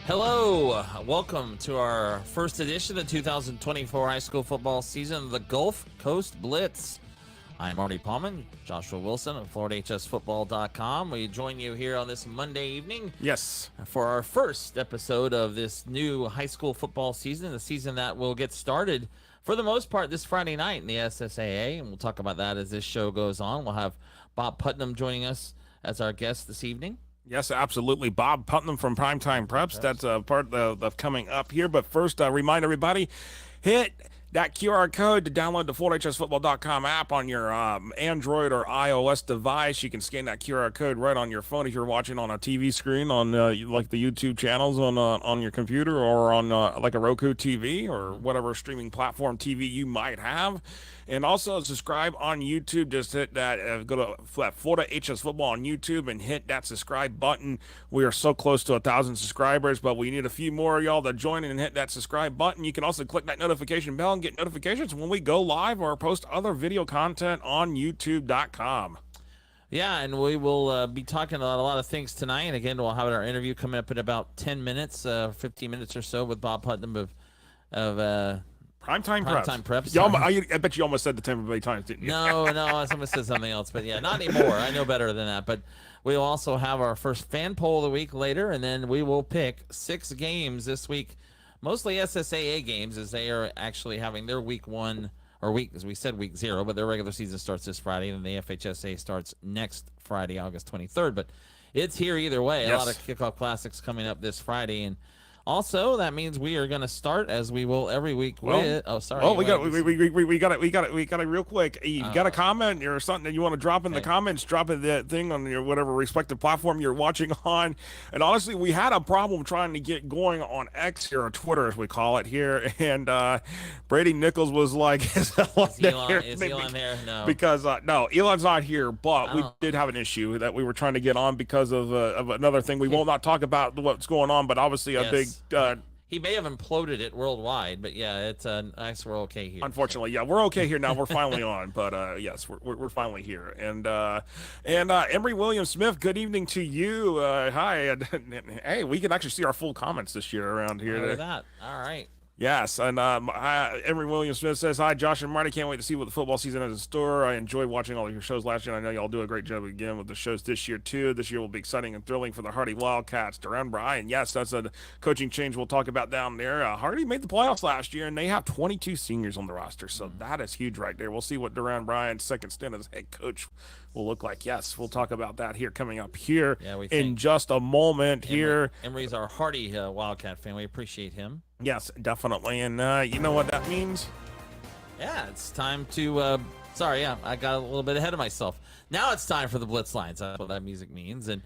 Hello, welcome to our first edition of the 2024 high school football season of the Gulf Coast Blitz. I'm Marty Pallman, Joshua Wilson of FloridaHSFootball.com. We join you here on this Monday evening. Yes. For our first episode of this new high school football season, the season that will get started for the most part this Friday night in the SSAA, and we'll talk about that as this show goes on. We'll have Bob Putnam joining us as our guest this evening. Yes, absolutely. Bob Putnam from PrimeTime Preps. That's a part of coming up here. But first, remind everybody, hit that QR code to download the FloridaHSFootball.com app on your Android or iOS device. You can scan that QR code right on your phone if you're watching on a TV screen on like the YouTube channels on your computer or on like a Roku TV or whatever streaming platform TV you might have. And also subscribe on YouTube. Just hit that, go to Florida HS Football on YouTube and hit that subscribe button. We are so close to 1,000 subscribers, but we need a few more of y'all to join in and hit that subscribe button. You can also click that notification bell and get notifications when we go live or post other video content on YouTube.com. Yeah, and we will be talking about a lot of things tonight. And again, we'll have our interview coming up in about 10 minutes, 15 minutes or so with Bob Putnam of PrimeTime Preps. I bet you almost said the 10 times, didn't you? No, someone said something else, but yeah, not anymore. I know better than that. But we'll also have our first fan poll of the week later, and then we will pick 6 games this week, mostly SSAA games, as they are actually having their week 1, or week, as we said, week 0, but their regular season starts this Friday, and the FHSAA starts next Friday, August 23rd. But it's here either way. Yes. A lot of kickoff classics coming up this Friday, and also, that means we are going to start as we will every week with. Oh, sorry. Well, we got it real quick. You got a comment or something that you want to drop in the comments? Drop in that thing on your whatever respective platform you're watching on. And honestly, we had a problem trying to get going on X here, or Twitter as we call it here. And Brady Nichols was like, "Is Elon there? No, because no, Elon's not here. But we did have an issue that we were trying to get on because of another thing. We will not talk about what's going on, but obviously a big. He may have imploded it worldwide, but yeah, it's nice. We're okay here. Unfortunately, yeah, we're okay here now. We're finally on, but yes, we're finally here. And Emery William Smith, good evening to you. Hi, and hey, we can actually see our full comments this year around here. Look at that. All right. Yes, and Emery William Smith says, hi, Josh and Marty. Can't wait to see what the football season has in store. I enjoyed watching all of your shows last year, and I know y'all do a great job again with the shows this year, too. This year will be exciting and thrilling for the Hardy Wildcats. Duran Bryan, yes, that's a coaching change we'll talk about down there. Hardy made the playoffs last year, and they have 22 seniors on the roster, so that is huge right there. We'll see what Duran Bryan's second stint as head coach will look like. Yes, we'll talk about that here coming up here in just a moment here. Emery's our Hardy Wildcat fan. We appreciate him. Yes, definitely. And you know what that means? Yeah, it's time to sorry, I got a little bit ahead of myself. Now it's time for the Blitz Lines. That's what that music means. And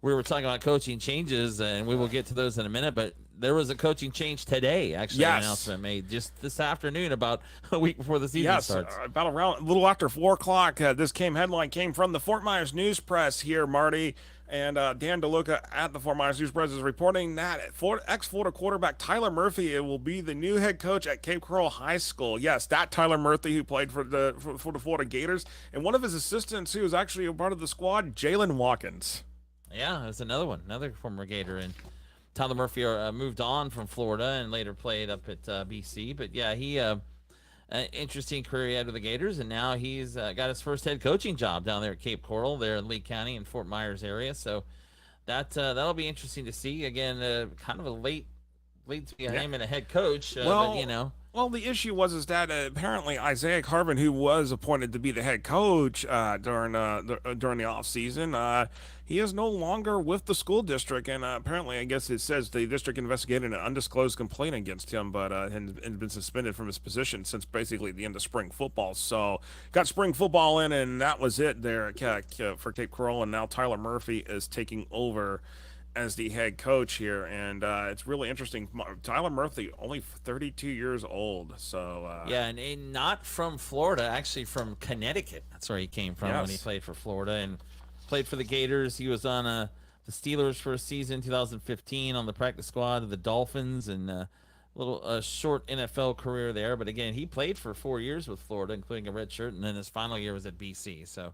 we were talking about coaching changes, and we will get to those in a minute, but there was a coaching change today, actually. An announcement made just this afternoon, about a week before the season starts. About around a little after 4 o'clock. This headline came from the Fort Myers News Press here, Marty. And Dan DeLuca at the Fort Myers News Press is reporting that ex-Florida quarterback Tyler Murphy will be the new head coach at Cape Coral High School. Yes, that Tyler Murphy who played for the Florida Gators. And one of his assistants who was actually a part of the squad, Jalen Watkins. Yeah, there's another former Gator. And Tyler Murphy moved on from Florida and later played up at BC. But yeah, he an interesting career out of the Gators, and now he's got his first head coaching job down there at Cape Coral, there in Lee County and Fort Myers area. So that'll be interesting to see. Again, kind of a late to be naming a head coach, but you know. Well, the issue was that apparently Isaiah Carvin, who was appointed to be the head coach during the offseason, he is no longer with the school district, and apparently, I guess it says the district investigated an undisclosed complaint against him, but and been suspended from his position since basically the end of spring football. So got spring football in, and that was it there for Cape Coral, and now Tyler Murphy is taking over as the head coach here, and it's really interesting. Tyler Murphy, only 32 years old, so yeah, and not from Florida, actually from Connecticut. That's where he came from when he played for Florida and played for the Gators. He was on the Steelers for a season, 2015, on the practice squad of the Dolphins, and little short NFL career there, but again, he played for 4 years with Florida, including a red shirt, and then his final year was at BC. So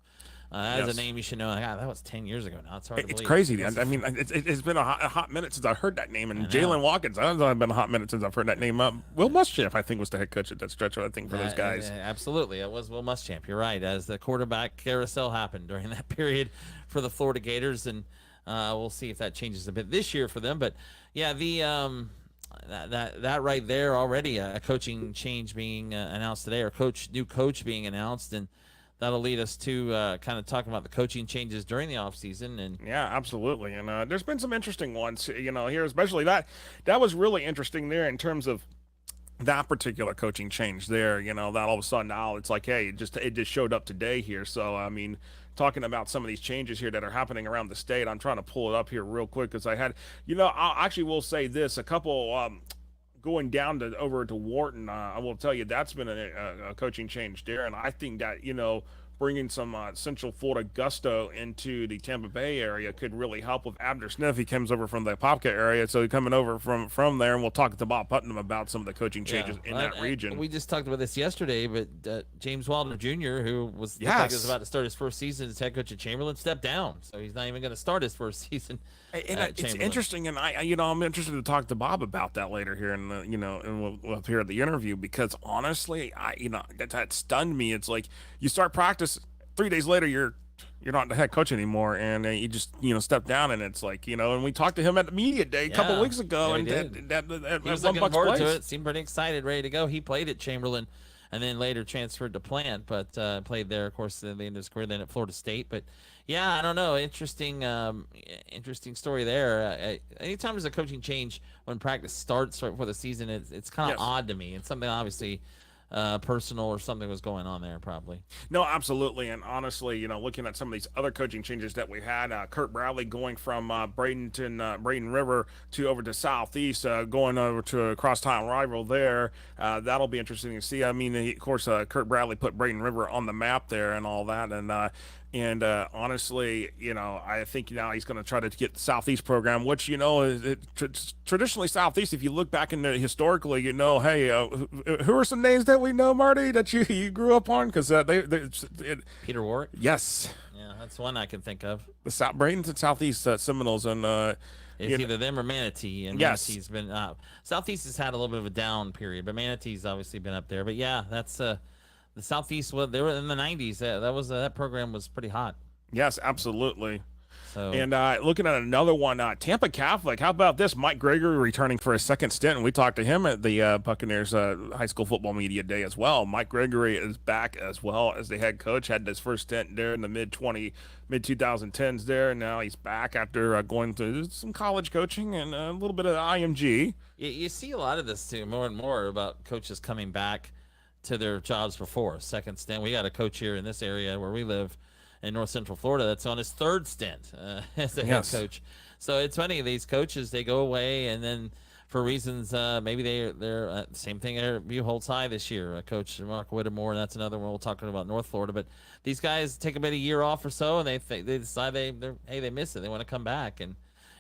that is a name you should know. God, that was 10 years ago now. It's hard to believe. It's crazy. I mean, it's been a hot minute since I heard that name. And Jalen Watkins, it's been a hot minute since I've heard that name. Will Muschamp, I think, was the head coach at that stretch, I think, for those guys. Absolutely. It was Will Muschamp. You're right. As the quarterback carousel happened during that period for the Florida Gators, and we'll see if that changes a bit this year for them. But yeah, the that right there already a coaching change being announced today, or new coach being announced, and that'll lead us to kind of talk about the coaching changes during the offseason. And yeah, absolutely. And there's been some interesting ones, here, especially that was really interesting there in terms of that particular coaching change there, that all of a sudden now it's like, hey, it just showed up today here. So, I mean, talking about some of these changes here that are happening around the state, I'm trying to pull it up here real quick because I had, I actually will say this, a couple going down over to Wharton, I will tell you that's been a coaching change there. And I think that, bringing some Central Florida gusto into the Tampa Bay area could really help with Abner Smith. He comes over from the Apopka area, so he's coming over from there, and we'll talk to Bob Putnam about some of the coaching changes in that region. We just talked about this yesterday, but James Wilder Jr., who was about to start his first season as head coach at Chamberlain, stepped down, so he's not even going to start his first season. And it's interesting, and I'm interested to talk to Bob about that later here, and and we'll appear at the interview, because honestly, that stunned me. It's like you start practice, 3 days later you're not the head coach anymore, and you just step down, and it's like and we talked to him at the media day a couple weeks ago, and that he was looking forward to it. Seemed pretty excited, ready to go. He played at Chamberlain, and then later transferred to Plant, but played there, of course, at the end of his career, then at Florida State. But yeah, I don't know. Interesting story there. Anytime there's a coaching change when practice starts right before the season, it's kind of odd to me. It's something obviously personal or something was going on there, probably. No, absolutely. And honestly, looking at some of these other coaching changes that we had, Kurt Bradley going from Braden River to over to Southeast, going over to a crosstown rival there. That'll be interesting to see. I mean, of course, Kurt Bradley put Braden River on the map there and all that. And honestly, I think now he's going to try to get the Southeast program, which, traditionally Southeast, if you look back in historically, hey, who are some names that we know, Marty, that you grew up on? Because Peter Warwick? Yes. Yeah, that's one I can think of. The Braden's and Southeast Seminoles. And it's either them or Manatee. And Manatee's been Southeast has had a little bit of a down period, but Manatee's obviously been up there. But yeah, that's the Southeast, they were in the 90s. That program was pretty hot. Yes, absolutely. So, and looking at another one, Tampa Catholic. How about this? Mike Gregory returning for a second stint, and we talked to him at the Buccaneers high school football media day as well. Mike Gregory is back as well as the head coach. Had his first stint there in the mid 2010s there, and now he's back after going through some college coaching and a little bit of IMG. You see a lot of this too, more and more, about coaches coming back to their jobs before second stint. We got a coach here in this area where we live in North Central Florida that's on his third stint as a head coach. So it's funny, these coaches, they go away, and then for reasons maybe they're same thing at Buchholz High this year. Coach Mark Whittemore, and that's another one we'll talk about North Florida. But these guys take a year off or so, and they decide they miss it. They want to come back, and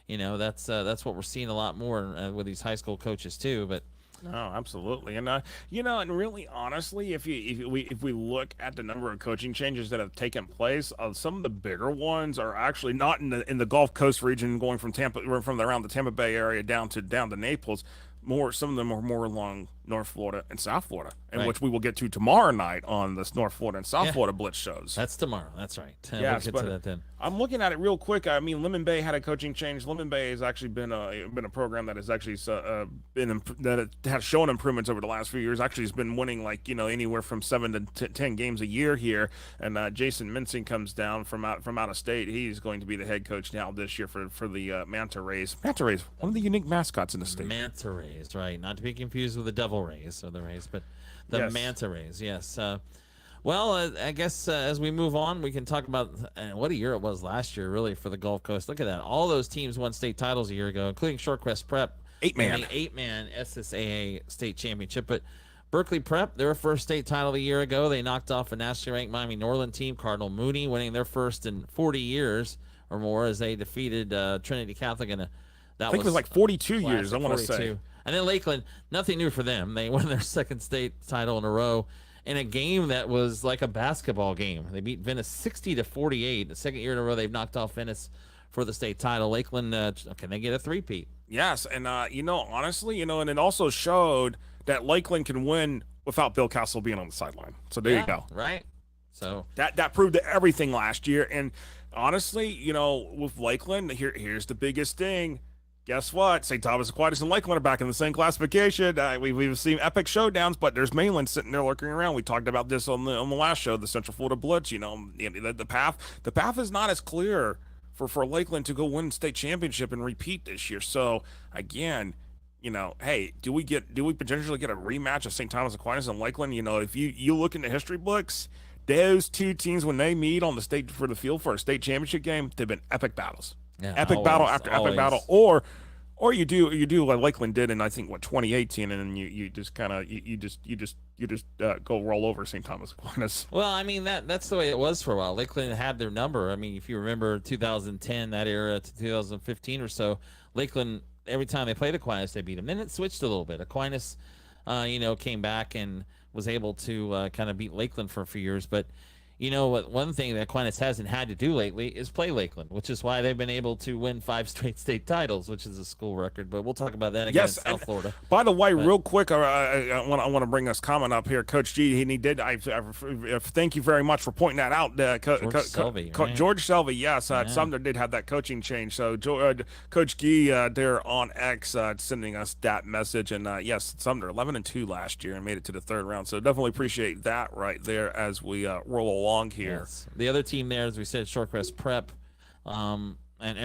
that's what we're seeing a lot more with these high school coaches too. But no, absolutely. And and really honestly, if we look at the number of coaching changes that have taken place, some of the bigger ones are actually not in the Gulf Coast region, going from around the Tampa Bay area down to Naples. Some of them are more along North Florida and South Florida, which we will get to tomorrow night on this North Florida and South Florida Blitz shows. That's tomorrow. That's right. Yes, we'll get to that then. I'm looking at it real quick. I mean, Lemon Bay had a coaching change. Lemon Bay has actually been a program that has actually has shown improvements over the last few years. Actually, has been winning anywhere from 7 to 10 games a year here. And Jason Mincing comes down from out of state. He's going to be the head coach now this year for the Manta Rays. Manta Rays, one of the unique mascots in the state. Manta Rays, right? Not to be confused with the Devil Rays or the Rays, but the Manta Rays. Yes. Well, I guess as we move on, we can talk about what a year it was last year, really, for the Gulf Coast. Look at that. All those teams won state titles a year ago, including Shorecrest Prep. 8-man. 8-man SSAA state championship. But Berkeley Prep, their first state title a year ago. They knocked off a nationally ranked Miami Norland team, Cardinal Mooney, winning their first in 40 years or more as they defeated Trinity Catholic in I think it was like 42 years, I want to say. And then Lakeland, nothing new for them. They won their second state title in a row in a game that was like a basketball game. They beat Venice 60-48. The second year in a row they've knocked off Venice for the state title. Lakeland, can they get a three-peat? Yes, and honestly, and it also showed that Lakeland can win without Bill Castle being on the sideline. So there you go. Right. So that proved everything last year. And honestly, with Lakeland, here's the biggest thing. Guess what? St. Thomas Aquinas and Lakeland are back in the same classification. We've seen epic showdowns, but there's Mainland sitting there lurking around. We talked about this on the last show, the Central Florida Blitz. The path is not as clear for Lakeland to go win state championship and repeat this year. So again, hey, do we potentially get a rematch of St. Thomas Aquinas and Lakeland? If you look in the history books, those two teams, when they meet on the state for the field for a state championship game, they've been epic battles. Yeah, Epic battle after epic battle, or you do what Lakeland did in, I think, 2018, and then you just go roll over St. Thomas Aquinas. Well, I mean that's the way it was for a while. Lakeland had their number. I mean, if you remember 2010, that era to 2015 or so, Lakeland, every time they played Aquinas, they beat them. Then it switched a little bit. Aquinas, came back and was able to kind of beat Lakeland for a few years, but. One thing that Aquinas hasn't had to do lately is play Lakeland, which is why they've been able to win 5 straight state titles, which is a school record. But we'll talk about that again in South Florida. By the way, real quick, I want to bring this comment up here. Coach G, he did. I thank you very much for pointing that out. George Selvey, yes. Sumner did have that coaching change. So Coach G there on X sending us that message. And yes, Sumner 11-2 last year and made it to the third round. So definitely appreciate that right there as we roll along here. Yes. The other team there, as we said, Shorecrest Prep, and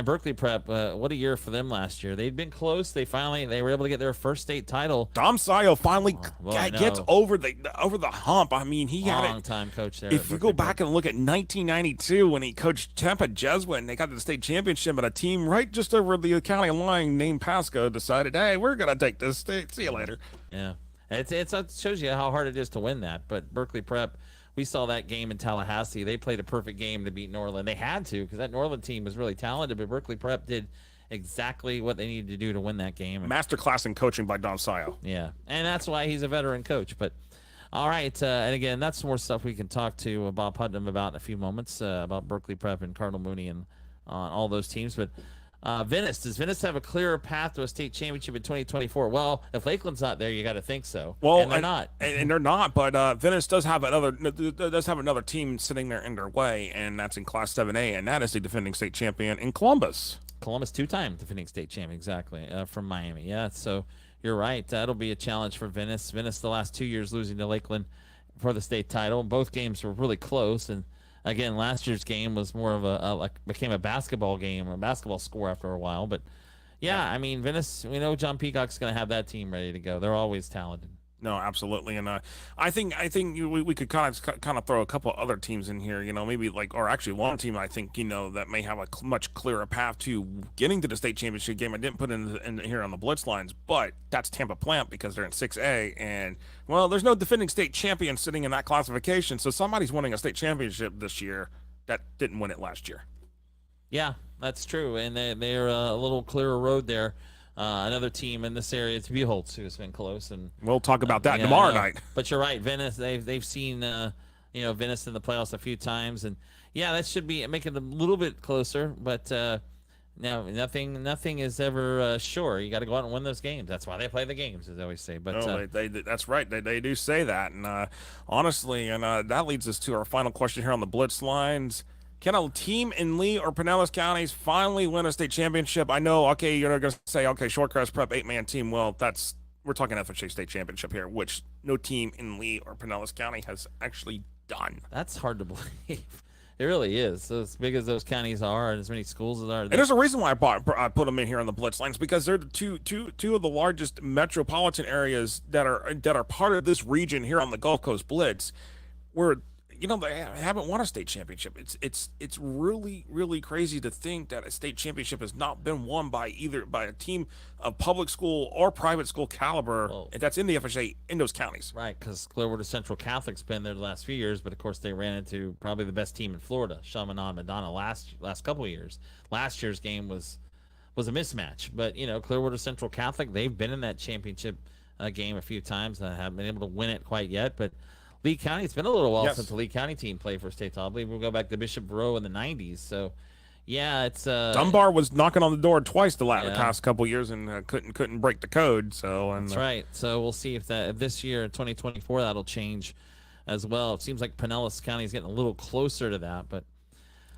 Berkeley Prep. What a year for them last year. They'd been close. They were able to get their first state title. Dom Sayo finally gets over the hump. I mean, he had a long time coach there. If you go back and look at 1992 when he coached Tampa Jesuit and they got to the state championship, but a team right just over the county line named Pasco decided, hey, we're gonna take this state. See you later. Yeah, it shows you how hard it is to win that. But Berkeley Prep. We saw that game in Tallahassee. They played a perfect game to beat Norland. They had to because that Norland team was really talented, but Berkeley Prep did exactly what they needed to do to win that game. Masterclass in coaching by Don Sayo. Yeah, and that's why he's a veteran coach. But all right, and again, that's more stuff we can talk to Bob Putnam about in a few moments about Berkeley Prep and Cardinal Mooney and all those teams. But Venice, does Venice have a clearer path to a state championship in 2024? Well, if Lakeland's not there, you got to think so. Well, and they're not. And they're not. But Venice does have another team sitting there in their way, and that's in Class 7A, and that is the defending state champion in Columbus. Columbus, 2-time defending state champion, exactly, from Miami. Yeah, so you're right. That'll be a challenge for Venice. Venice, the last 2 years, losing to Lakeland for the state title. Both games were really close, and again, last year's game was more of became a basketball game or a basketball score after a while. But yeah, I mean, Venice, we know John Peacock's going to have that team ready to go. They're always talented. No, absolutely, and I think we could kind of throw a couple other teams in here, maybe or actually one team I think that may have a much clearer path to getting to the state championship game. I didn't put in here on the Blitz lines, but that's Tampa Plant because they're in 6A, and well, there's no defending state champion sitting in that classification, so somebody's winning a state championship this year that didn't win it last year. Yeah, that's true, and they're a little clearer road there. Another team in this area, it's Buchholz, who has been close, and we'll talk about that tomorrow night. But you're right, Venice. They've seen Venice in the playoffs a few times, and yeah, that should be making them a little bit closer. But no, nothing is ever sure. You got to go out and win those games. That's why they play the games, as I always say. But that's right. They do say that, and honestly, and that leads us to our final question here on the Blitz lines. Can a team in Lee or Pinellas counties finally win a state championship? I know, okay, you're going to say, okay, Shorecrest Prep 8-man team. Well, we're talking FHSAA state championship here, which no team in Lee or Pinellas County has actually done. That's hard to believe. It really is. So as big as those counties are, and as many schools as are, and there's a reason why I put them in here on the Blitz lines, because they're the two of the largest metropolitan areas that are part of this region here on the Gulf Coast Blitz, where they haven't won a state championship. It's really, really crazy to think that a state championship has not been won by a team of public school or private school caliber that's in the FHA in those counties. Right, because Clearwater Central Catholic's been there the last few years, but of course they ran into probably the best team in Florida, Chaminade Madonna, last couple of years. Last year's game was was a mismatch. But Clearwater Central Catholic, they've been in that championship game a few times. I haven't been able to win it quite yet, but Lee County, it's been a little while since the Lee County team played for state title. I believe we'll go back to Bishop Rowe in the 90s. So, yeah, it's Dunbar was knocking on the door twice the past couple years and couldn't break the code. So that's right. So we'll see if this year, 2024, that'll change as well. It seems like Pinellas County is getting a little closer to that, but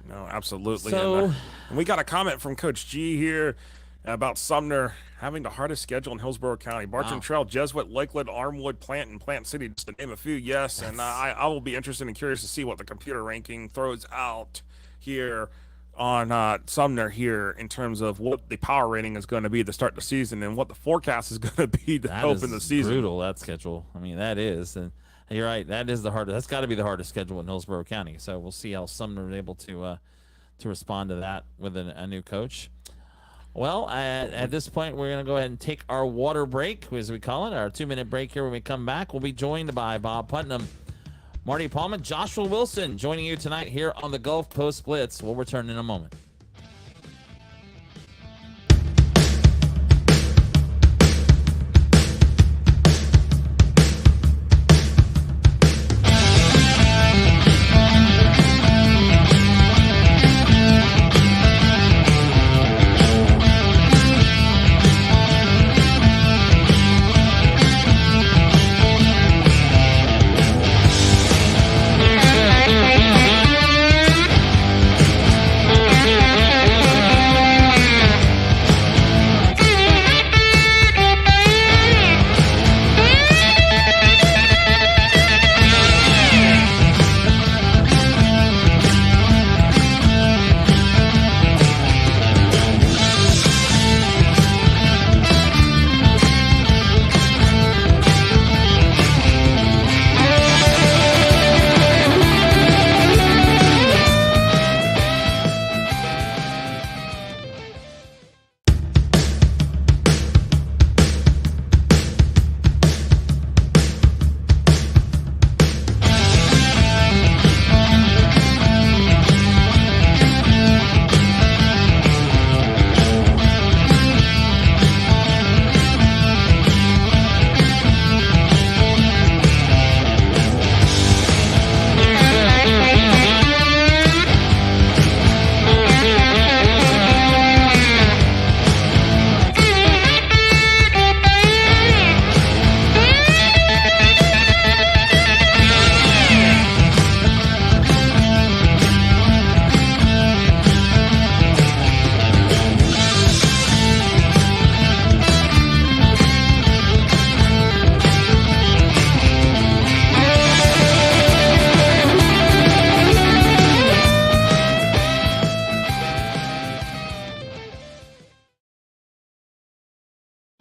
no, absolutely. So, and we got a comment from Coach G here about Sumner having the hardest schedule in Hillsborough County. Bartram Trail, Jesuit, Lakeland, Armwood, Plant, and Plant City, just to name a few. Yes, and I will be interested and curious to see what the computer ranking throws out here on Sumner here in terms of what the power rating is going to be to start the season and what the forecast is going to be to open the season. Brutal, that schedule. I mean, that is. And you're right. That is the hardest. That's got to be the hardest schedule in Hillsborough County. So we'll see how Sumner is able to respond to that with a new coach. Well, at this point, we're going to go ahead and take our water break, as we call it, our 2-minute break here. When we come back, we'll be joined by Bob Putnam, Marty Pallman, Joshua Wilson joining you tonight here on the Gulf Coast Blitz. We'll return in a moment.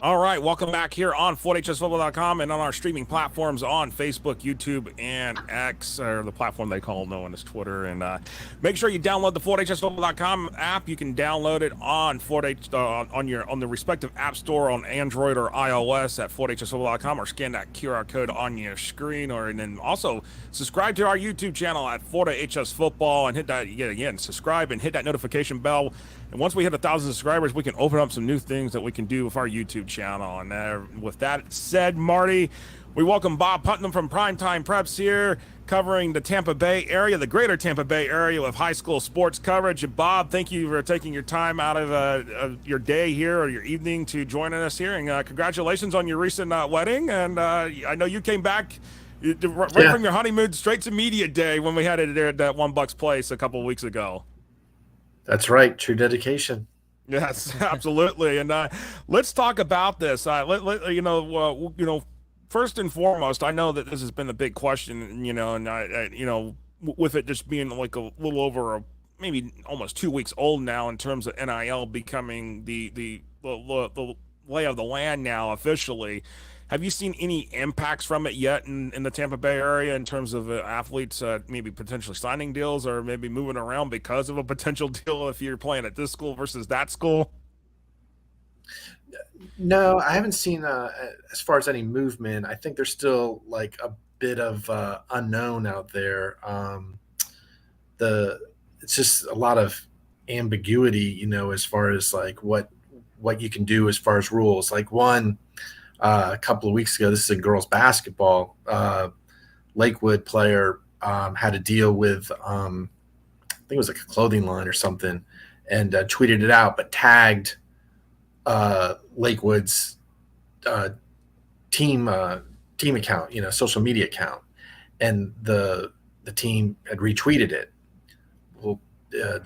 All right, welcome back here on FortHSFootball.com and on our streaming platforms on Facebook, YouTube, and X, or the platform they call known as Twitter. And make sure you download the FortHSFootball.com app. You can download it on on the respective app store on Android or iOS at FortHSFootball.com, or scan that QR code on your screen, and then also subscribe to our YouTube channel at FortHS Football and hit that subscribe and hit that notification bell. And once we hit 1,000 subscribers, we can open up some new things that we can do with our YouTube channel. And with that said, Marty, we welcome Bob Putnam from PrimeTime Preps here, covering the Tampa Bay area, the greater Tampa Bay area, with high school sports coverage. And Bob, thank you for taking your time out of your day here or your evening to join us here. And congratulations on your recent wedding. And I know you came back right from your honeymoon straight to media day when we had it there at that One Bucks Place a couple of weeks ago. That's right. True dedication. Yes, absolutely. And let's talk about this. First and foremost, I know that this has been a big question, and with it just being like a little over maybe almost 2 weeks old now in terms of NIL becoming the lay of the land now officially. Have you seen any impacts from it yet in the Tampa Bay area in terms of athletes maybe potentially signing deals or maybe moving around because of a potential deal if you're playing at this school versus that school? No, I haven't seen as far as any movement. I think there's still like a bit of unknown out there. It's just a lot of ambiguity, as far as like what what you can do as far as rules. Like one a couple of weeks ago, this is in girls basketball. Lakewood player had a deal with I think it was like a clothing line or something, and tweeted it out, but tagged Lakewood's team account, social media account, and the team had retweeted it. Well,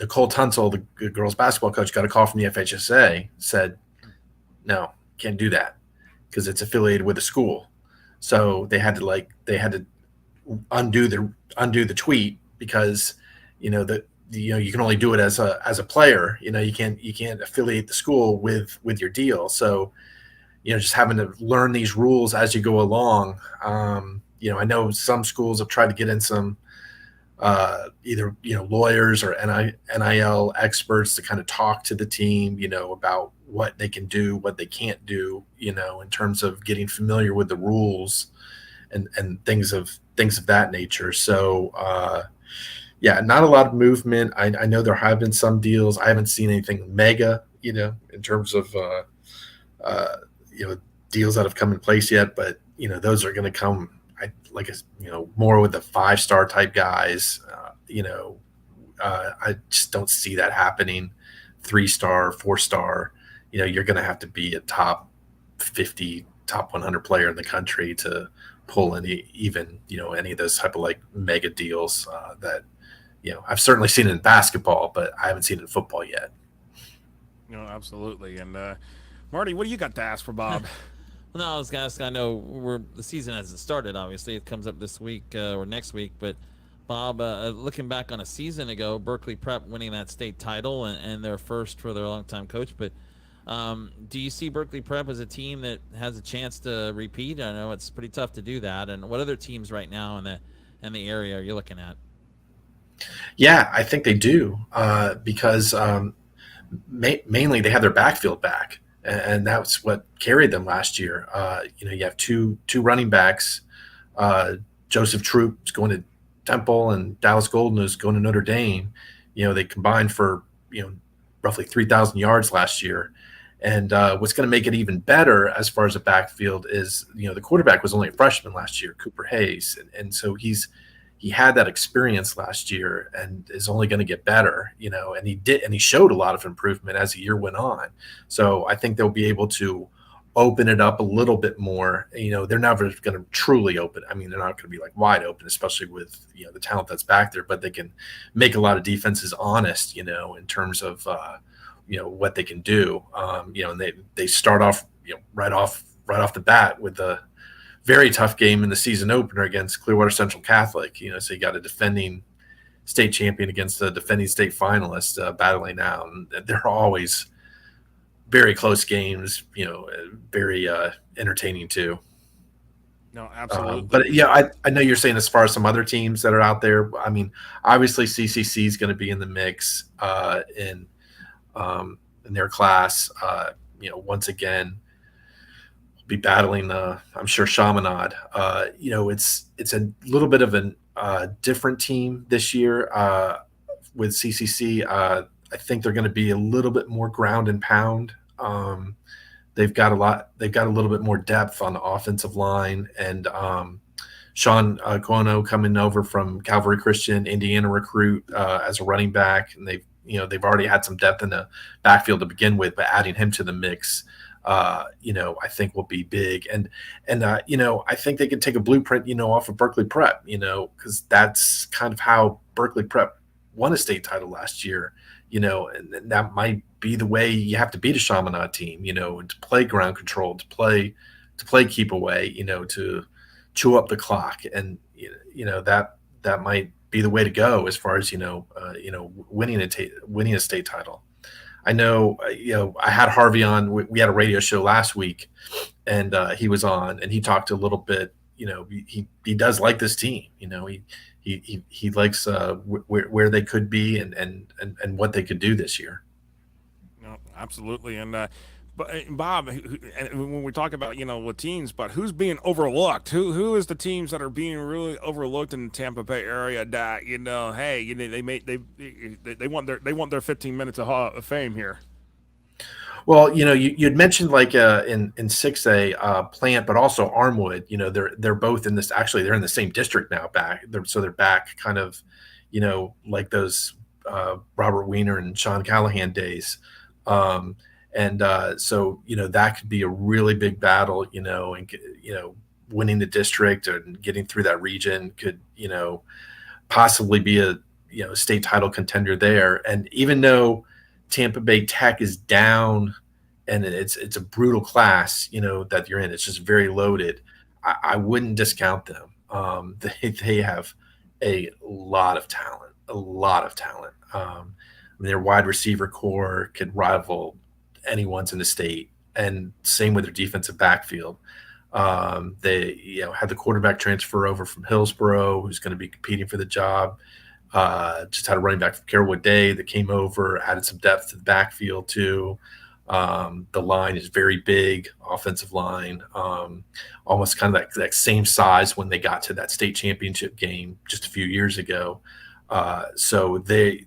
Nicole Tunsil, the girls basketball coach, got a call from the FHSAA, said, no, can't do that because it's affiliated with a school. So they had to undo the tweet because you can only do it as a player. You can't affiliate the school with your deal. So just having to learn these rules as you go along. I know some schools have tried to get in some either lawyers or NIL experts to kind of talk to the team, about what they can do, what they can't do, in terms of getting familiar with the rules and things of that nature. So not a lot of movement. I know there have been some deals. I haven't seen anything mega, in terms of deals that have come in place yet, but those are going to come. More with the 5-star type guys. I just don't see that happening. 3-star, 4-star. You're going to have to be a top 50, top 100 player in the country to pull any of those type of like mega deals that I've certainly seen it in basketball, but I haven't seen it in football yet. Absolutely. And Marty, what do you got to ask for Bob? Well, no, I was going to ask, I know the season hasn't started, obviously. It comes up this week or next week. But, Bob, looking back on a season ago, Berkeley Prep winning that state title and their first for their longtime coach. But do you see Berkeley Prep as a team that has a chance to repeat? I know it's pretty tough to do that. And what other teams right now in the area are you looking at? Yeah, I think they do because mainly they have their backfield back. And that's what carried them last year. You have two running backs. Joseph Troop is going to Temple, and Dallas Golden is going to Notre Dame. They combined for roughly 3,000 yards last year. And what's going to make it even better as far as the backfield is the quarterback was only a freshman last year, Cooper Hayes, and so he had that experience last year and is only going to get better, and he showed a lot of improvement as the year went on. So I think they'll be able to open it up a little bit more. They're never going to truly open. I mean, they're not going to be like wide open, especially with, the talent that's back there, but they can make a lot of defenses honest, in terms of, what they can do. And they start off, right off the bat with the very tough game in the season opener against Clearwater Central Catholic. So you got a defending state champion against a defending state finalist battling out. And they're always very close games, very entertaining too. No, absolutely. But yeah, I know you're saying as far as some other teams that are out there. I mean, obviously CCC is going to be in the mix in their class. Once again, be battling I'm sure Chaminade. It's a little bit of a different team this year with CCC. I think they're going to be a little bit more ground and pound. They've got a little bit more depth on the offensive line, and Sean Cuono coming over from Calvary Christian, Indiana recruit as a running back, and they've already had some depth in the backfield to begin with, but adding him to the mix, I think will be big. And I think they can take a blueprint, off of Berkeley Prep, because that's kind of how Berkeley Prep won a state title last year, and that might be the way you have to beat a Chaminade team, to play ground control, to play keep away, to chew up the clock. And, that might be the way to go as far as, winning a state title. I know, I had Harvey on. We had a radio show last week, and he was on, and he talked a little bit. He does like this team. He likes where they could be and what they could do this year. No, absolutely. And but Bob, when we talk about with teams, but who's being overlooked? Who is the teams that are being really overlooked in the Tampa Bay area that they want their 15 minutes of fame here? Well, you'd mentioned like in 6A Plant, but also Armwood. They're both in this. Actually, they're in the same district now. They're back, kind of, like those Robert Wiener and Sean Callahan days. And so that could be a really big battle. And winning the district and getting through that region could possibly be a state title contender there. And even though Tampa Bay Tech is down, and it's a brutal class, that you're in. It's just very loaded. I wouldn't discount them. They have a lot of talent, their wide receiver core could rival anyone's in the state, and same with their defensive backfield. They had the quarterback transfer over from Hillsborough, who's going to be competing for the job. Just had a running back from Carrollwood Day that came over, added some depth to the backfield too. The line is very big, offensive line, almost kind of that same size when they got to that state championship game just a few years ago. So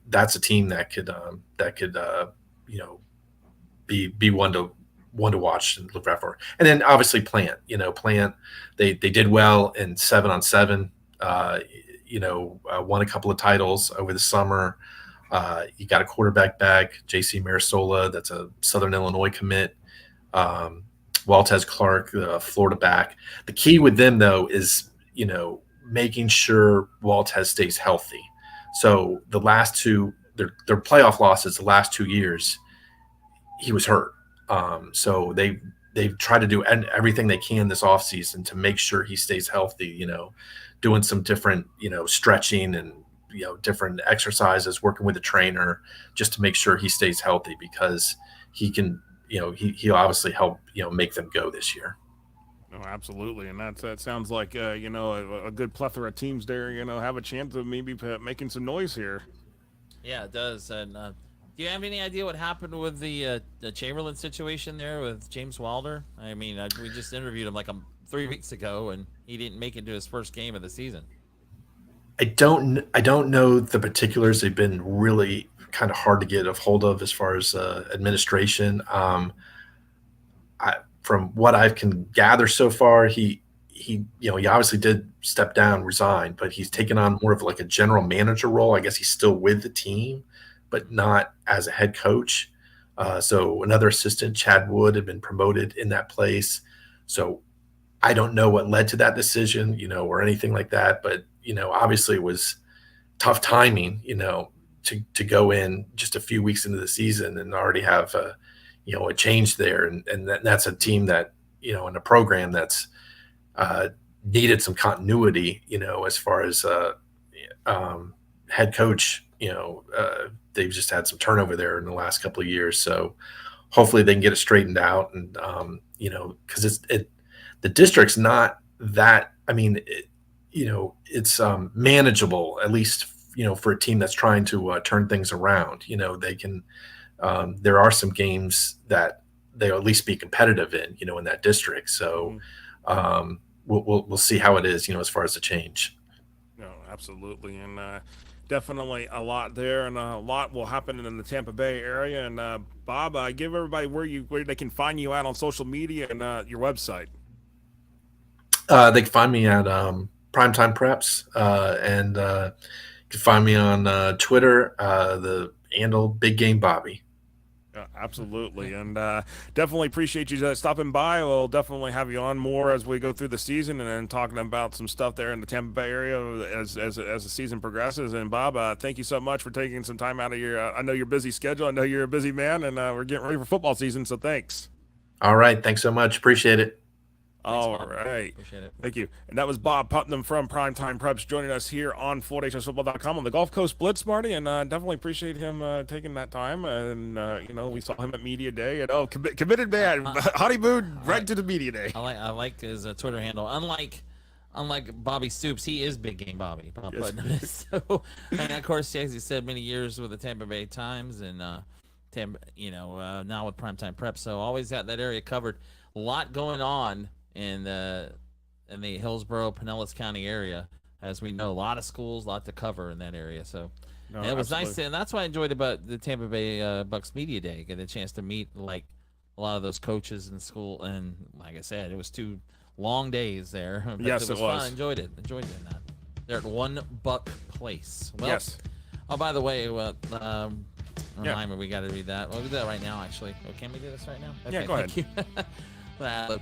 that's a team that could be one to watch and look out for. And then obviously Plant, they did well in 7-on-7. Won a couple of titles over the summer. You got a quarterback back, J.C. Marisola, that's a Southern Illinois commit. Waltez Clark, the Florida back. The key with them, though, is, making sure Waltez stays healthy. So the last two, their playoff losses, the last 2 years, he was hurt. So they've tried to do everything they can this offseason to make sure he stays healthy, doing some different, stretching and, different exercises, working with a trainer just to make sure he stays healthy, because he can, he'll obviously help, make them go this year. Oh, absolutely. And that sounds like, a good plethora of teams there, have a chance of maybe making some noise here. Yeah, it does. And do you have any idea what happened with the Chamberlain situation there with James Wilder? I mean, we just interviewed him like 3 weeks ago, and he didn't make it to his first game of the season. I don't know the particulars. They've been really kind of hard to get a hold of as far as administration. From what I can gather so far, he obviously did step down, resign, but he's taken on more of like a general manager role. I guess he's still with the team, but not as a head coach. So another assistant, Chad Wood, had been promoted in that place. So I don't know what led to that decision, or anything like that. But, obviously it was tough timing, to go in just a few weeks into the season and already have a change there. And that's a team that, in a program that's needed some continuity, as far as head coach, they've just had some turnover there in the last couple of years. So hopefully they can get it straightened out. And, because the district's not that, I mean, it's manageable, at least, for a team that's trying to turn things around. They can, there are some games that they'll at least be competitive in, in that district. So we'll see how it is, as far as the change. No, absolutely. And definitely a lot there, and a lot will happen in the Tampa Bay area. And Bob, give everybody where they can find you at on social media and your website. They can find me at PrimeTime Preps, and you can find me on Twitter, the handle Big Game Bobby. Absolutely. And definitely appreciate you stopping by. We'll definitely have you on more as we go through the season, and then talking about some stuff there in the Tampa Bay area as the season progresses. And Bob, thank you so much for taking some time out of your I know your busy schedule. I know you're a busy man, and we're getting ready for football season, so thanks. All right. Thanks so much. Appreciate it. All right. Appreciate it. Thank you. And that was Bob Putnam from PrimeTime Preps joining us here on FortHSFootball.com on the Gulf Coast Blitz, Marty, and definitely appreciate him taking that time. And, we saw him at Media Day. And, committed man, honeymoon right to the Media Day. I like his Twitter handle. Unlike Bobby Stoops, he is Big Game Bobby. Bob Yes. Putnam is. So, and of course, as he said, many years with the Tampa Bay Times and now with PrimeTime Prep. So always got that area covered. A lot going on in the Hillsborough, Pinellas County area, as we know, a lot of schools, a lot to cover in that area. So it was nice, and that's what I enjoyed about the Tampa Bay Bucks Media Day. Get a chance to meet like a lot of those coaches in school. And like I said, it was 2 long days there. But Yes, it was it was. fun. Enjoyed doing that. They're at $1 Place. Well, Yes. Oh, by the way, remind me, we got to read that. We'll do that right now, actually. Oh, can we do this right now? Okay, Yeah, go ahead. Thank you.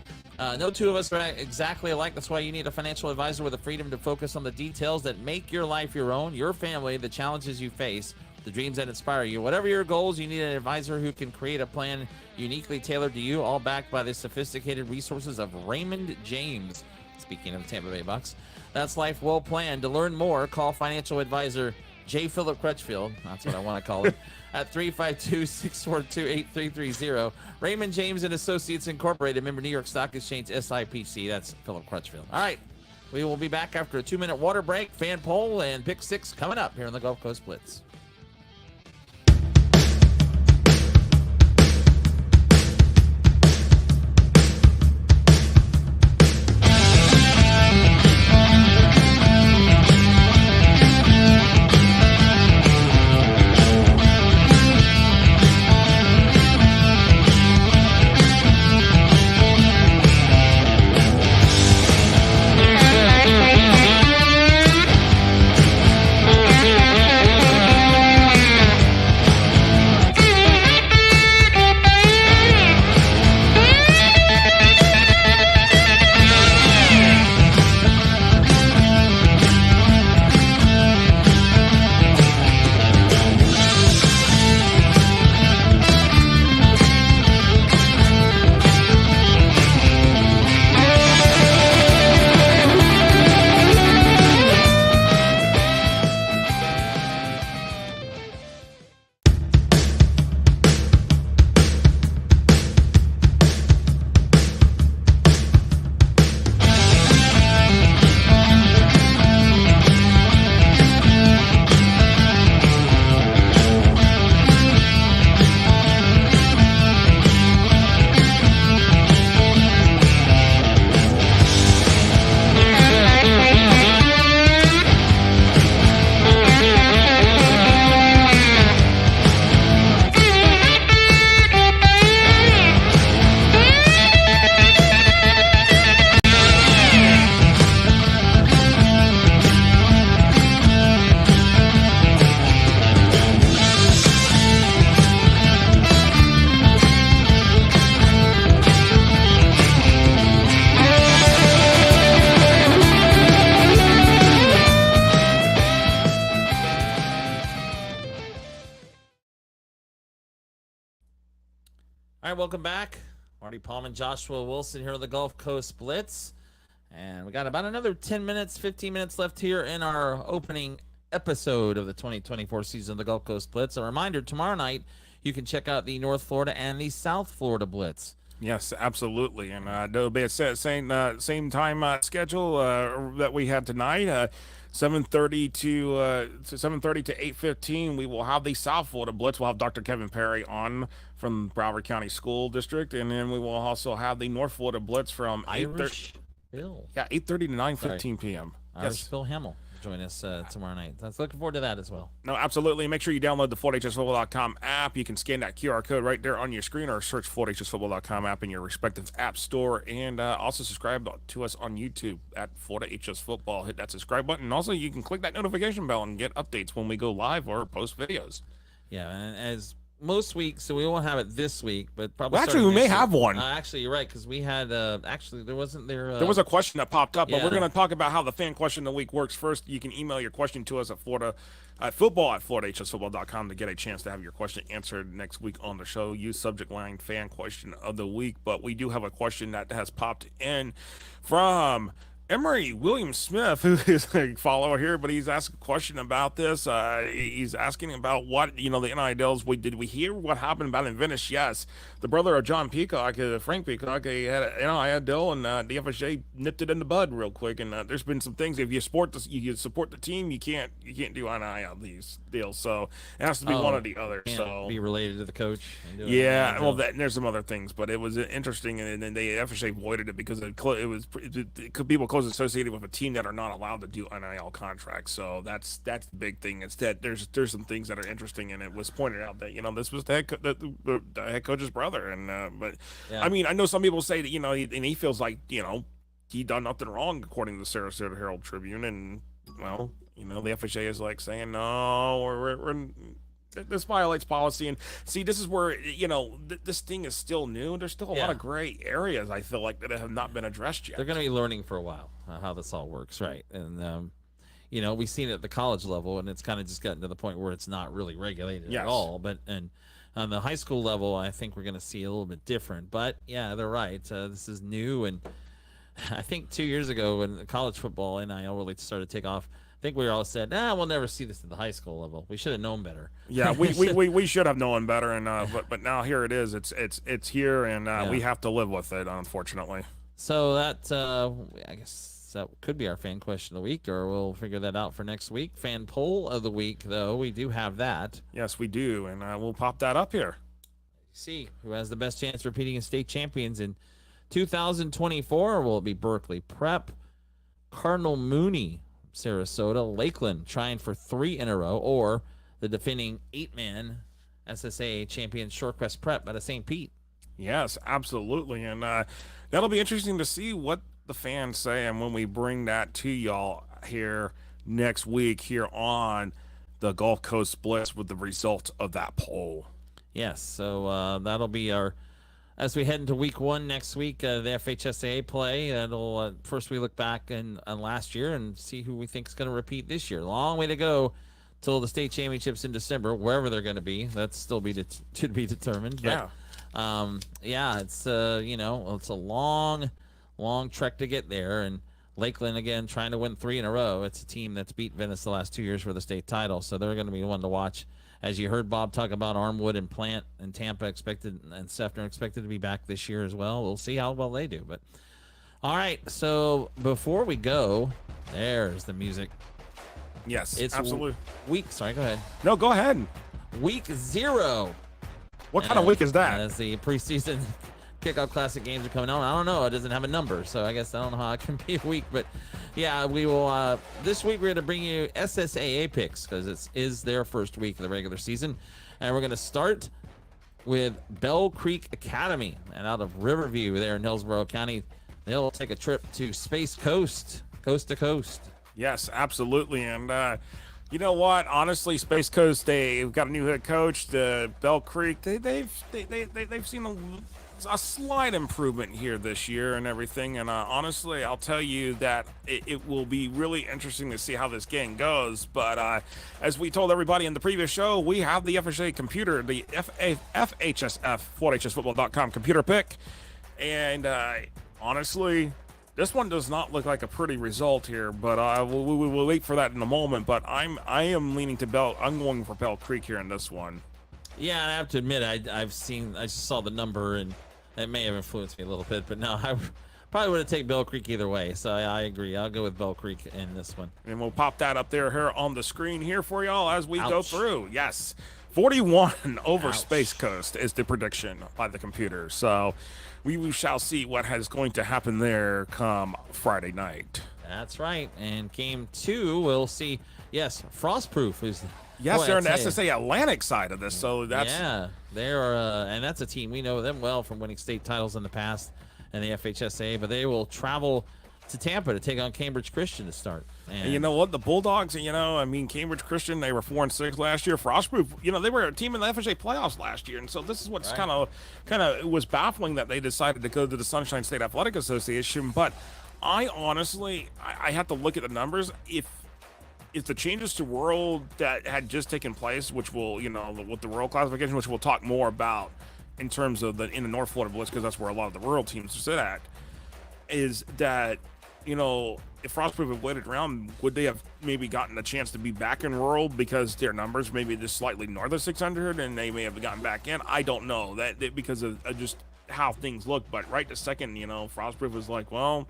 No two of us are exactly alike. That's why you need a financial advisor with the freedom to focus on the details that make your life your own, your family, the challenges you face, the dreams that inspire you. Whatever your goals, you need an advisor who can create a plan uniquely tailored to you, all backed by the sophisticated resources of Raymond James. Speaking of Tampa Bay Bucks, that's life well planned. To learn more, call financial advisor J. Philip Crutchfield. That's what I want to call him. At 352-642-8330. Raymond James and Associates Incorporated, member New York Stock Exchange, SIPC. That's Philip Crutchfield. All right. We will be back after a 2-minute water break, fan poll, and pick 6 coming up here on the Gulf Coast Blitz. All right, welcome back. Marty Pallman, Joshua Wilson here on the Gulf Coast Blitz. And we got about another 10 minutes, 15 minutes left here in our opening episode of the 2024 season of the Gulf Coast Blitz. A reminder, tomorrow night, you can check out the North Florida and the South Florida Blitz. Yes, absolutely. And there'll be a same time schedule that we had tonight. 7:30 to 8:15. We will have the South Florida Blitz. We'll have Dr. Kevin Perry on from Broward County School District, and then we will also have the North Florida Blitz from Irish Bill. 8:30 to 9:15 p.m. Irish Bill Hamill join us tomorrow night. I was looking forward to that as well. No, absolutely. Make sure you download the FortHSFootball.com app. You can scan that QR code right there on your screen or search FortHSFootball.com app in your respective app store. And also subscribe to us on YouTube at FortHS Football. Hit that subscribe button. And also, you can click that notification bell and get updates when we go live or post videos. Yeah, and as most weeks, so we won't have it this week, but probably. Well, actually, we may have one. Actually, you're right, because we had actually there wasn't there. There was a question that popped up, but yeah. we're going to talk about how the fan question of the week works first. You can email your question to us at football@FortHSFootball.com to get a chance to have your question answered next week on the show. Use subject line fan question of the week, but we do have a question that has popped in from Emery William Smith, who is a follower here, but he's asked a question about this. He's asking about what, the NILs. Did we hear what happened about in Venice? Yes. The brother of John Peacock, Frank Peacock, he had an NIL deal, and the FHA nipped it in the bud real quick. And there's been some things. If you support the team, you can't do NIL these deals. So it has to be one or the other. So be related to the coach. Yeah. Well, there's some other things, but it was interesting, and then the FHA voided it because people closed those associated with a team that are not allowed to do NIL contracts. So that's the big thing. It's that there's some things that are interesting, and it was pointed out that this was the head coach's brother, and but Yeah. I mean, I know some people say that he feels like he done nothing wrong according to the Sarasota Herald Tribune, and well, the FHA is like saying no, we're this violates policy. And see, this is where this thing is still new. There's still a lot of gray areas, I feel like, that have not been addressed yet. They're going to be learning for a while how this all works, right? And we've seen it at the college level, and it's kind of just gotten to the point where it's not really regulated at all. But on the high school level, I think we're going to see a little bit different. But yeah, they're right. This is new, and I think 2 years ago when the college football NIL really started to take off, I think we all said, we'll never see this at the high school level. We should have known better. Yeah, we should have known better, and but now here it is. It's here, and we have to live with it, unfortunately. So that I guess that could be our fan question of the week, or we'll figure that out for next week. Fan poll of the week, though, we do have that. Yes, we do, and we'll pop that up here. See who has the best chance of repeating as state champions in 2024. Will it be Berkeley Prep, Cardinal Mooney, Sarasota, Lakeland trying for 3 in a row, or the defending 8-man SSAA champion ShoreQuest Prep out of St. Pete? Yes, absolutely, and that'll be interesting to see what the fans say, and when we bring that to y'all here next week here on the Gulf Coast Blitz with the results of that poll. Yes, so that'll be our, as we head into week 1 next week, the FHSAA play. That'll first we look back on last year and see who we think is going to repeat this year. Long way to go till the state championships in December, wherever they're going to be. That's still to be determined. Yeah. But, it's it's a long trek to get there. And Lakeland again trying to win 3 in a row. It's a team that's beat Venice the last 2 years for the state title, so they're going to be one to watch. As you heard Bob talk about, Armwood and Plant and Tampa expected, and Sefner expected to be back this year as well. We'll see how well they do. But all right, so before we go, there's the music. Yes, It's absolutely. Sorry, go ahead. No, go ahead. Week 0. What kind of week is that? As the preseason kickoff classic games are coming on. I don't know. It doesn't have a number, so I guess I don't know how it can be a week. But yeah, we will. This week we're going to bring you SSAA picks because it is their first week of the regular season, and we're going to start with Bell Creek Academy, and out of Riverview there in Hillsborough County, they'll take a trip to Space Coast, coast to coast. Yes, absolutely, and you know what? Honestly, Space Coast, they've got a new head coach. The Bell Creek, they've seen a slight improvement here this year and everything. And honestly, I'll tell you that it will be really interesting to see how this game goes. But as we told everybody in the previous show, we have the FHSAA computer, the FHSF, FHSFootball.com computer pick. And honestly, this one does not look like a pretty result here, but we'll wait for that in a moment. But I am leaning to Bell. I'm going for Bell Creek here in this one. Yeah, and I have to admit, I just saw the number, and it may have influenced me a little bit. But no, I probably would have taken Bell Creek either way. So I agree. I'll go with Bell Creek in this one. And we'll pop that up here on the screen here for y'all as we go Ouch. through. Yes, 41 over Ouch. Space Coast is the prediction by the computer. So we shall see what is going to happen there come Friday night. That's right. And game 2, we'll see. Yes, Frostproof is. Yes, boy, they're in the I tell you. SSA Atlantic side of this, so that's they're and that's a team we know them well from winning state titles in the past and the FHSAA, but they will travel to Tampa to take on Cambridge Christian to start. And you know what, the Bulldogs, Cambridge Christian, they were 4-6 last year. Frostproof, they were a team in the FHA playoffs last year, and so this is what's kind of it was baffling that they decided to go to the Sunshine State Athletic Association. But I honestly, I have to look at the numbers. If the changes to rural that had just taken place, which will, with the rural classification, which we'll talk more about in terms of in the North Florida Blitz, because that's where a lot of the rural teams sit at, is that, if Frostproof had waited around, would they have maybe gotten a chance to be back in rural because their numbers maybe just slightly north of 600 and they may have gotten back in? I don't know that because of just how things look. But right this second, Frostproof was like, well,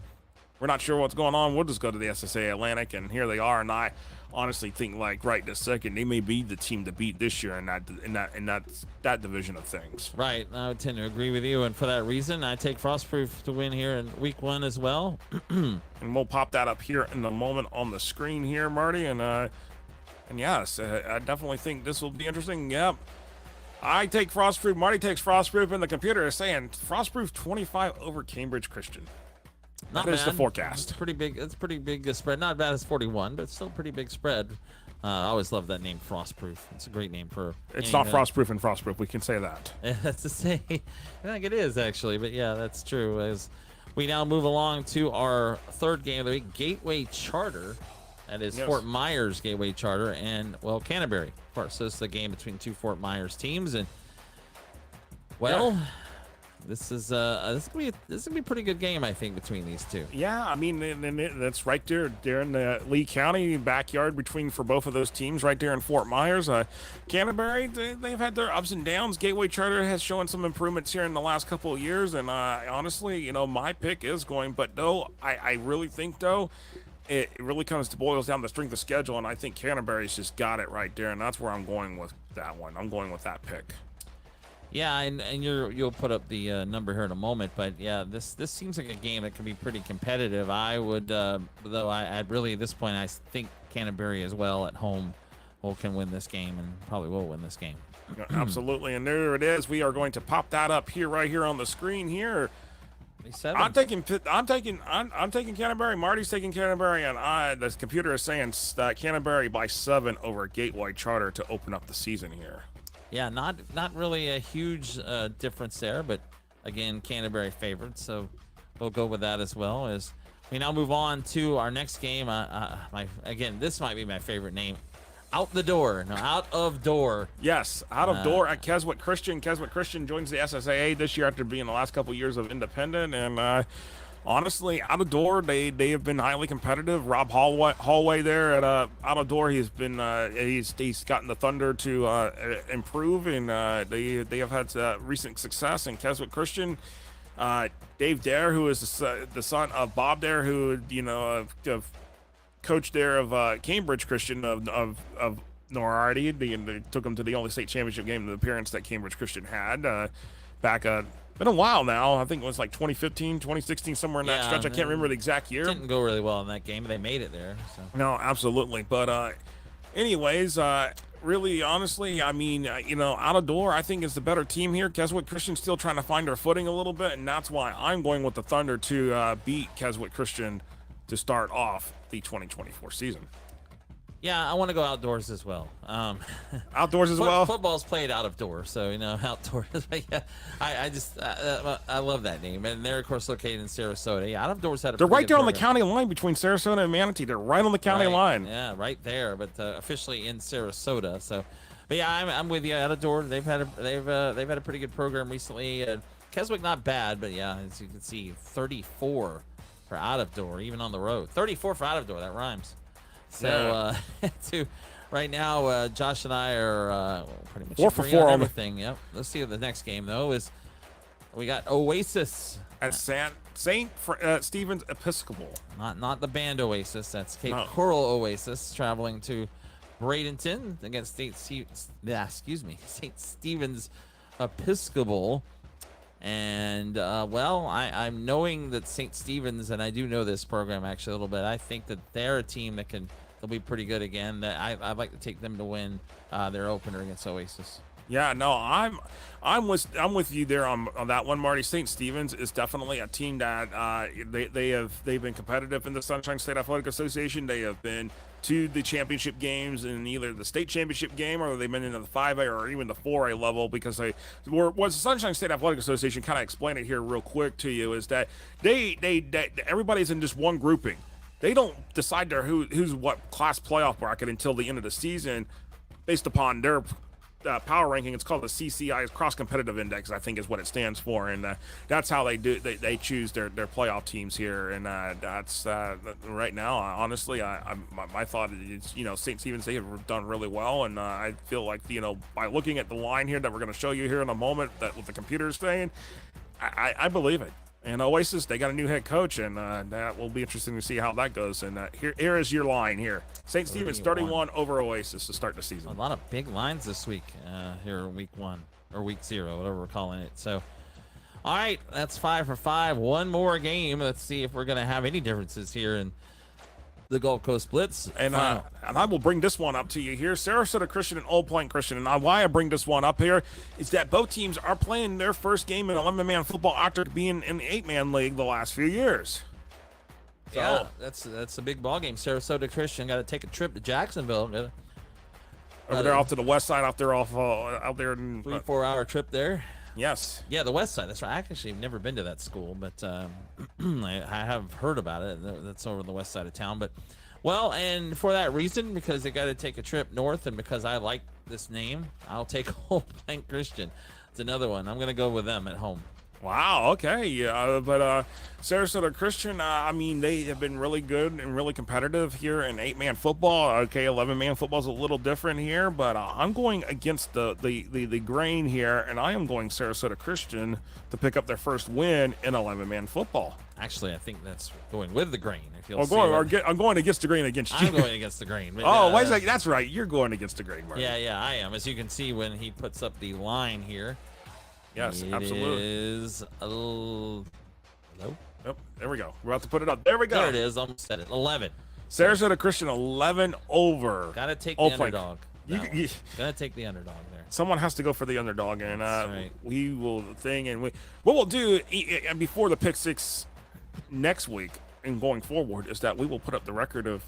we're not sure what's going on. We'll just go to the SSAA Atlantic, and here they are. And I honestly think, like, right this second, they may be the team to beat this year in that division of things. Right, I would tend to agree with you, and for that reason, I take Frostproof to win here in week 1 as well. And we'll pop that up here in a moment on the screen here, Marty. And yes, I definitely think this will be interesting. Yep. I take Frostproof. Marty takes Frostproof, and the computer is saying Frostproof 25 over Cambridge Christian. Not That is bad. the forecast. It's pretty big. It's pretty big spread. Not bad as 41, but still pretty big spread. I always love that name, Frostproof. It's a great name for. It's not Frostproof and Frostproof. We can say that. That's to say, I think it is actually, but yeah, that's true. As we now move along to our third game of the week, Gateway Charter. That is Yes. Fort Myers Gateway Charter and, well, Canterbury, of course. So this is the game between 2 Fort Myers teams, and well, this is gonna be a pretty good game, I think, between these two. Yeah, I mean, that's right there in the Lee County backyard for both of those teams, right there in Fort Myers. Canterbury, they've had their ups and downs. Gateway Charter has shown some improvements here in the last couple of years, and honestly, my pick is going. But no, I really think though, it really boils down to the strength of schedule, and I think Canterbury's just got it right there, and that's where I'm going with that one. I'm going with that pick. Yeah, and you'll put up the number here in a moment, but yeah, this seems like a game that can be pretty competitive. I would, though, I'd really at this point I think Canterbury as well at home can win this game and probably will win this game. Absolutely, and there it is. We are going to pop that up right here on the screen here. 27. I'm taking Canterbury. Marty's taking Canterbury, and the computer is saying Canterbury by 7 over Gateway Charter to open up the season here. Yeah, not really a huge difference there, but again, Canterbury favored, so we'll go with that as well. As we now move on to our next game, this might be my favorite name, Out of Door. Yes, out of door at Keswick Christian. Keswick Christian joins the SSAA this year after being the last couple years of independent, and honestly, out of door, they have been highly competitive. Rob Hallway there at out of door, he's been he's gotten the Thunder to improve, and they have had recent success in Keswick Christian. Dave Dare, who is the son of Bob Dare, who of coach there of Cambridge Christian of notoriety. They took him to the only state championship game appearance that Cambridge Christian had back. Been a while now. I think it was like 2015, 2016, somewhere in that stretch. I can't remember the exact year. Didn't go really well in that game. They made it there. So. No, absolutely. But anyways, really, honestly, I mean, out of door, I think is the better team here. Keswick Christian still trying to find their footing a little bit, and that's why I'm going with the Thunder to beat Keswick Christian to start off the 2024 season. Yeah, I want to go outdoors as well. Outdoors as well? Football's played out of doors, so, outdoors. But yeah, I love that name. And they're, of course, located in Sarasota. Yeah, out of doors had a They're right there on the program. county line between Sarasota and Manatee. They're right on the county line. Yeah, right there, but officially in Sarasota. So, but yeah, I'm with you. Out of door, they've had a pretty good program recently. Keswick not bad, but yeah, as you can see, 34 for out of door, even on the road. 34 for out of door. That rhymes. So right now, Josh and I are pretty much 4 for 4 on everything. Yep. Let's see what the next game though is. We got Oasis at St. Stephen's Episcopal. Not the band Oasis. That's Cape No. Coral Oasis traveling to Bradenton against St. Stephen's Episcopal. And, I'm knowing that St. Stephen's, and I do know this program actually a little bit, I think that they're a team that they'll be pretty good again. That I'd like to take them to win their opener against Oasis. Yeah, no, I'm with you there on that one, Marty. St. Stephen's is definitely a team that they've been competitive in the Sunshine State Athletic Association. They have been to the championship games in either the state championship game or they've been into the 5A or even the 4A level because what the Sunshine State Athletic Association kind of explain it here real quick to you is that they everybody's in just one grouping. They don't decide who's what class playoff bracket until the end of the season based upon their power ranking. It's called the CCI, Cross Competitive Index, I think is what it stands for, and that's how they they choose their playoff teams here. And that's right now, honestly, my thought is St. Stephen's, they have done really well, and I feel like by looking at the line here that we're going to show you here in a moment, that what the computer is saying, I believe it. And Oasis, they got a new head coach, and that will be interesting to see how that goes. And here is your line here. St. Stephen's 31 over Oasis to start the season. A lot of big lines this week here week 1 or week 0, whatever we're calling it. So, all right, that's 5 for 5. One more game. Let's see if we're going to have any differences here in the Gulf Coast Blitz. And I will bring this one up to you here. Sarasota Christian and Old Point Christian. And why I bring this one up here is that both teams are playing their first game in 11-man football after being in the 8-man league the last few years. So, yeah, that's a big ball game. Sarasota Christian got to take a trip to Jacksonville. Over there off to the west side, out there in 3-4 hour trip there. Yes. Yeah, the west side. That's right. I actually have never been to that school, but I have heard about it. That's over the west side of town. But, well, and for that reason, because they got to take a trip north, and because I like this name, I'll take Old Point Christian. It's another one. I'm going to go with them at home. Wow, okay. Yeah, but Sarasota Christian, I mean, they have been really good and really competitive here in 8-man football. Okay, 11-man football is a little different here, but I'm going against the grain here, and I am going Sarasota Christian to pick up their first win in 11-man football. Actually, I think that's going with the grain. If you'll I'm going against the grain against you. I'm going against the grain. But, oh, wait a second. That's right. You're going against the grain, Marty. Yeah, I am. As you can see when he puts up the line here. Yes, absolutely. Hello? Yep, there we go. We're about to put it up. There we go. There it is. Almost said it. 11. Sarasota Christian 11 over. Gotta take the underdog. Gotta take the underdog there. Someone has to go for the underdog, and right. we will what we'll do before the pick six next week and going forward is that we will put up the record of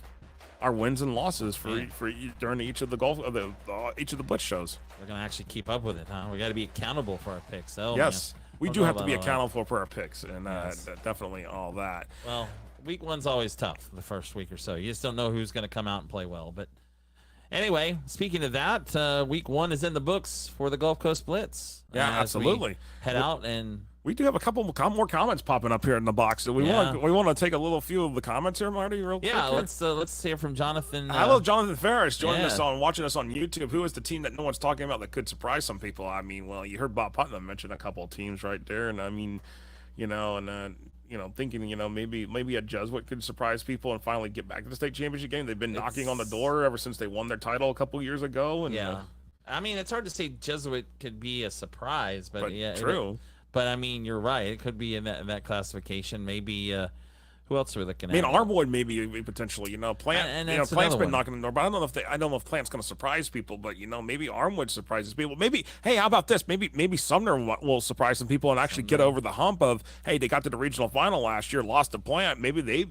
our wins and losses for during each of the each of the Blitz shows. We're gonna actually keep up with it, huh? We got to be accountable for our picks. Oh, yes, man. we do have to be accountable for our picks, and definitely all that. Well, week 1's always tough. The first week or so, you just don't know who's gonna come out and play well. But anyway, speaking of that, week 1 is in the books for the Gulf Coast Blitz. Yeah, absolutely. Head out and. We do have a couple more comments popping up here in the box. So we want to take a few of the comments here, Marty, real quick. Yeah, let's hear from Jonathan. Hello, Jonathan Ferris joining us watching us on YouTube. Who is the team that no one's talking about that could surprise some people? I mean, well, you heard Bob Putnam mention a couple of teams right there, and I mean, thinking, maybe a Jesuit could surprise people and finally get back to the state championship game. They've been knocking on the door ever since they won their title a couple years ago. And, I mean, it's hard to say Jesuit could be a surprise, but yeah, true. But I mean, you're right. It could be in that classification. Maybe who else are we looking at? I mean, Armwood maybe potentially. Plant's been knocking on the door, but I don't know if Plant's going to surprise people. But maybe Armwood surprises people. Maybe, hey, how about this? Maybe Sumner will surprise some people and actually get over the hump of, hey, they got to the regional final last year, lost to Plant. Maybe they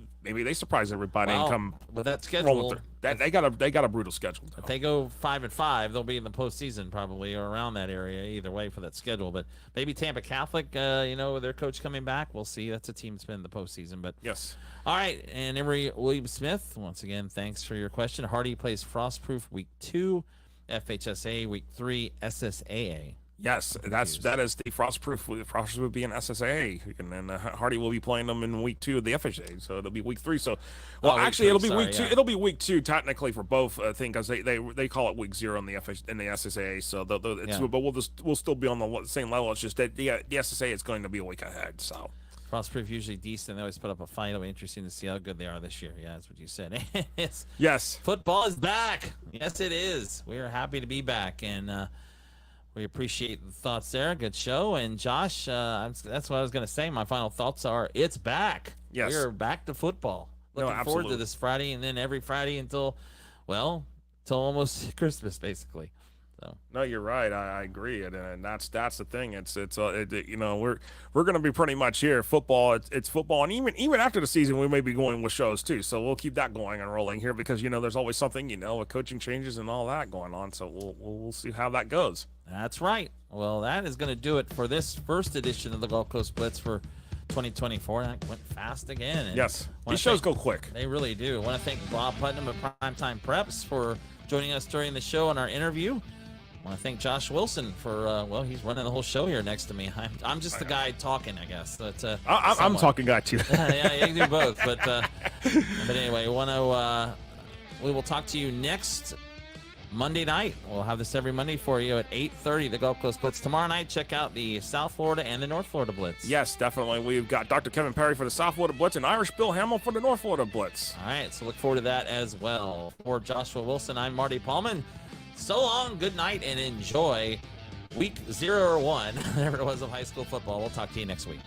surprise everybody and come with that schedule. They got a brutal schedule. If they go 5-5, they'll be in the postseason probably or around that area either way for that schedule. But maybe Tampa Catholic, with their coach coming back, we'll see. That's a team that's been in the postseason. But yes. All right, and Emory William Smith, once again, thanks for your question. Hardy plays Frostproof week 2, FHSAA week 3, SSAA. Yes, that is the Frostproof. Frostproof will be in SSAA, and then Hardy will be playing them in week 2 of the FHA. So it'll be week 3. So, it'll be week 2. Yeah. It'll be week 2 technically for both. I think because they call it week 0 in the SSAA. So but we'll still be on the same level. It's just that the SSAA is going to be a week ahead. So. Frostproof usually decent. They always put up a fight. It'll be interesting to see how good they are this year. Yeah, that's what you said. Yes. Football is back. Yes, it is. We are happy to be back, and we appreciate the thoughts there. Good show. And Josh, that's what I was going to say. My final thoughts are it's back. Yes. We're back to football. Looking forward to this Friday, and then every Friday until almost Christmas, basically. So. No, you're right. I agree, and that's the thing. We're going to be pretty much here. Football, it's football, and even after the season, we may be going with shows too. So we'll keep that going and rolling here because there's always something with coaching changes and all that going on. So we'll see how that goes. That's right. Well, that is going to do it for this first edition of the Gulf Coast Blitz for 2024. That went fast again. And yes, these shows go quick. They really do. I want to thank Bob Putnam of PrimeTime Preps for joining us during the show and our interview. I want to thank Josh Wilson for, he's running the whole show here next to me. I'm just the guy talking, I guess. But, I'm talking guy, too. Yeah, you can do both. But anyway, we will talk to you next Monday night. We'll have this every Monday for you at 8:30, the Gulf Coast Blitz. Tomorrow night, check out the South Florida and the North Florida Blitz. Yes, definitely. We've got Dr. Kevin Perry for the South Florida Blitz and Irish Bill Hamill for the North Florida Blitz. All right, so look forward to that as well. For Joshua Wilson, I'm Marty Pallman. So long, good night, and enjoy week 0 or 1, whatever it was, of high school football. We'll talk to you next week.